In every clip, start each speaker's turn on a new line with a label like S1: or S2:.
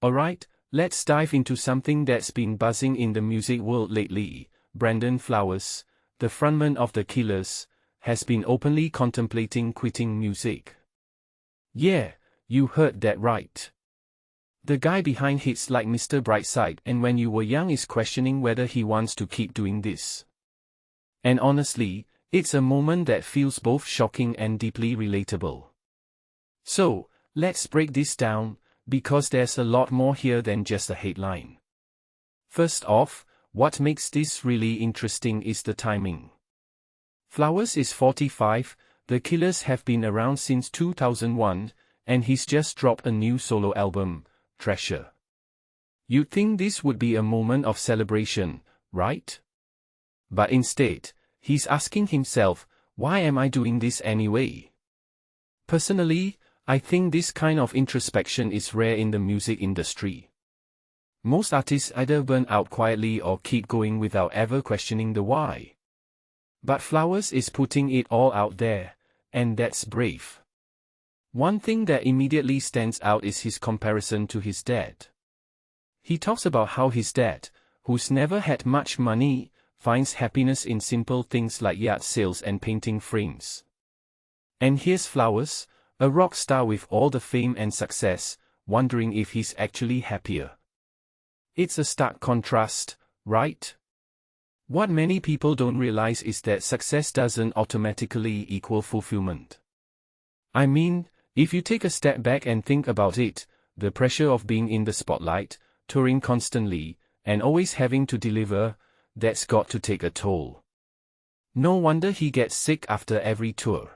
S1: Alright, let's dive into something that's been buzzing in the music world lately. Brandon Flowers, the frontman of The Killers, has been openly contemplating quitting music. Yeah, you heard that right. The guy behind hits like Mr. Brightside and When You Were Young is questioning whether he wants to keep doing this. And honestly, it's a moment that feels both shocking and deeply relatable. So, let's break this down, because there's a lot more here than just a headline. First off, what makes this really interesting is the timing. Flowers is 45, The Killers have been around since 2001, and he's just dropped a new solo album, THRASHER. You'd think this would be a moment of celebration, right? But instead, he's asking himself, why am I doing this anyway? Personally, I think this kind of introspection is rare in the music industry. Most artists either burn out quietly or keep going without ever questioning the why. But Flowers is putting it all out there, and that's brave. One thing that immediately stands out is his comparison to his dad. He talks about how his dad, who's never had much money, finds happiness in simple things like yard sales and painting frames. And here's Flowers, a rock star with all the fame and success, wondering if he's actually happier. It's a stark contrast, right? What many people don't realize is that success doesn't automatically equal fulfillment. I mean, if you take a step back and think about it, the pressure of being in the spotlight, touring constantly, and always having to deliver, that's got to take a toll. No wonder he gets sick after every tour.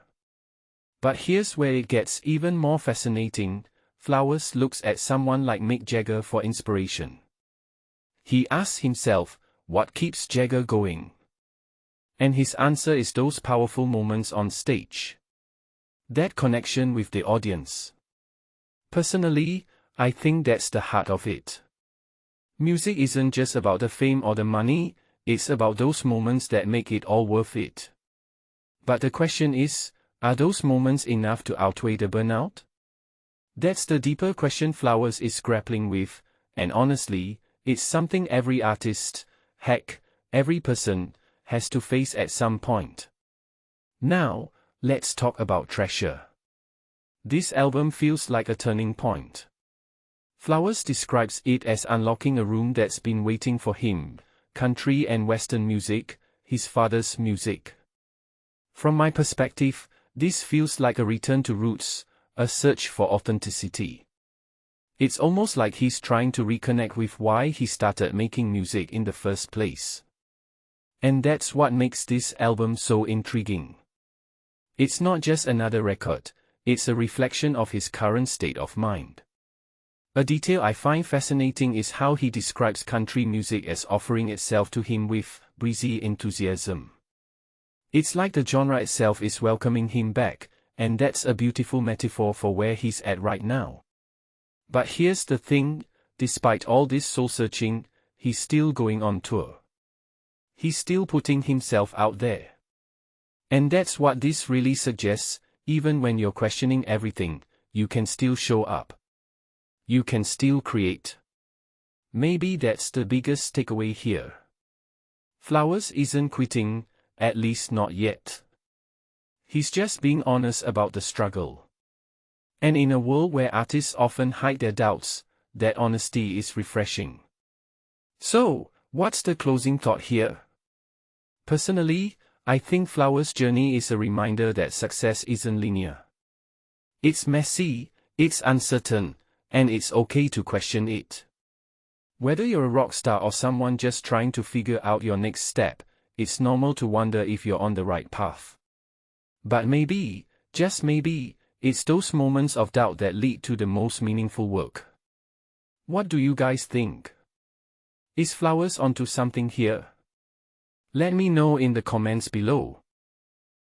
S1: But here's where it gets even more fascinating. Flowers looks at someone like Mick Jagger for inspiration. He asks himself, what keeps Jagger going? And his answer is those powerful moments on stage. That connection with the audience. Personally, I think that's the heart of it. Music isn't just about the fame or the money, it's about those moments that make it all worth it. But the question is, are those moments enough to outweigh the burnout? That's the deeper question Flowers is grappling with, and honestly, it's something every artist, heck, every person, has to face at some point. Now, let's talk about THRASHER. This album feels like a turning point. Flowers describes it as unlocking a room that's been waiting for him, country and western music, his father's music. From my perspective, this feels like a return to roots, a search for authenticity. It's almost like he's trying to reconnect with why he started making music in the first place. And that's what makes this album so intriguing. It's not just another record, it's a reflection of his current state of mind. A detail I find fascinating is how he describes country music as offering itself to him with breezy enthusiasm. It's like the genre itself is welcoming him back, and that's a beautiful metaphor for where he's at right now. But here's the thing, despite all this soul-searching, he's still going on tour. He's still putting himself out there. And that's what this really suggests, even when you're questioning everything, you can still show up. You can still create. Maybe that's the biggest takeaway here. Flowers isn't quitting, at least not yet. He's just being honest about the struggle. And in a world where artists often hide their doubts, that honesty is refreshing. So, what's the closing thought here? Personally, I think Flowers' journey is a reminder that success isn't linear. It's messy, it's uncertain, and it's okay to question it. Whether you're a rock star or someone just trying to figure out your next step, it's normal to wonder if you're on the right path. But maybe, just maybe, it's those moments of doubt that lead to the most meaningful work. What do you guys think? Is Flowers onto something here? Let me know in the comments below.